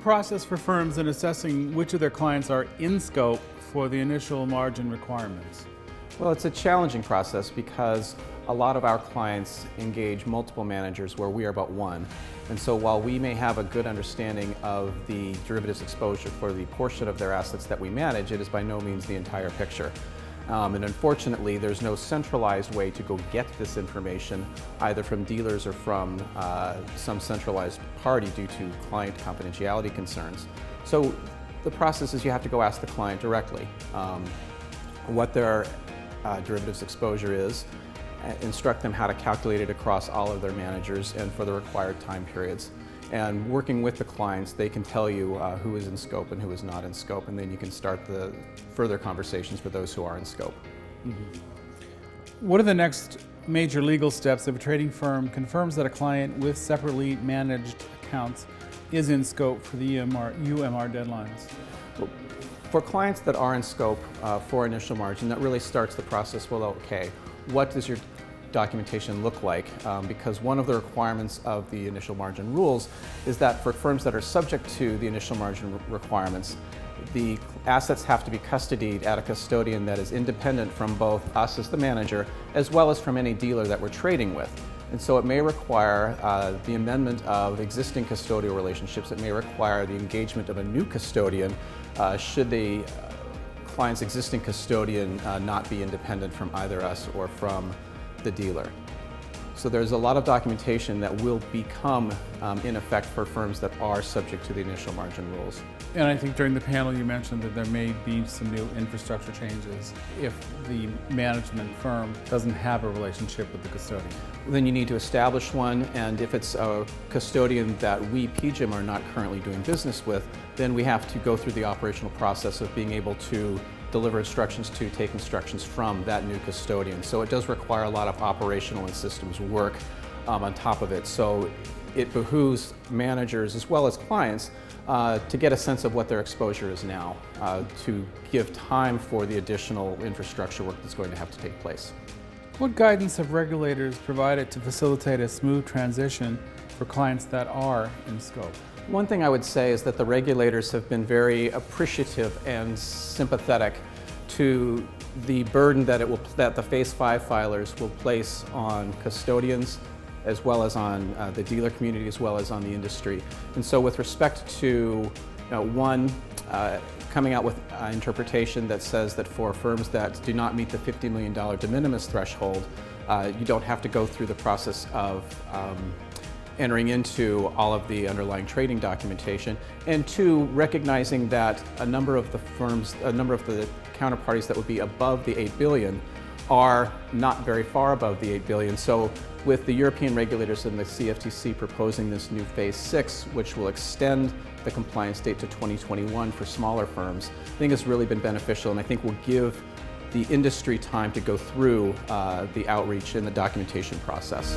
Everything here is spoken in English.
process for firms in assessing which of their clients are in scope for the initial margin requirements? Well, it's a challenging process because a lot of our clients engage multiple managers where we are but one. And so while we may have a good understanding of the derivatives exposure for the portion of their assets that we manage, it is by no means the entire picture. And unfortunately, there's no centralized way to go get this information, either from dealers or from some centralized party due to client confidentiality concerns. So the process is you have to go ask the client directly what their derivatives exposure is, instruct them how to calculate it across all of their managers and for the required time periods. And working with the clients, they can tell you who is in scope and who is not in scope, and then you can start the further conversations for those who are in scope. What are the next major legal steps if a trading firm confirms that a client with separately managed accounts is in scope for the UMR deadlines? Well, for clients that are in scope for initial margin, that really starts the process. Well, okay, what does your documentation look like? Because one of the requirements of the initial margin rules is that for firms that are subject to the initial margin requirements, the assets have to be custodied at a custodian that is independent from both us as the manager as well as from any dealer that we're trading with. And so it may require the amendment of existing custodial relationships. It may require the engagement of a new custodian should the client's existing custodian not be independent from either us or from the dealer. So there's a lot of documentation that will become in effect for firms that are subject to the initial margin rules. And I think during the panel you mentioned that there may be some new infrastructure changes if the management firm doesn't have a relationship with the custodian. Then you need to establish one, and if it's a custodian that we, PGIM, are not currently doing business with, then we have to go through the operational process of being able to deliver instructions to, take instructions from that new custodian. So it does require a lot of operational and systems work on top of it. So it behooves managers as well as clients to get a sense of what their exposure is now, to give time for the additional infrastructure work that's going to have to take place. What guidance have regulators provided to facilitate a smooth transition for clients that are in scope? One thing I would say is that the regulators have been very appreciative and sympathetic to the burden that the Phase 5 filers will place on custodians as well as on the dealer community as well as on the industry. And so with respect to coming out with an interpretation that says that for firms that do not meet the $50 million de minimis threshold, you don't have to go through the process of entering into all of the underlying trading documentation, and two, recognizing that a number of the counterparties that would be above the 8 billion are not very far above the 8 billion. So with the European regulators and the CFTC proposing this new Phase 6, which will extend the compliance date to 2021 for smaller firms, I think it's really been beneficial, and I think will give the industry time to go through the outreach and the documentation process.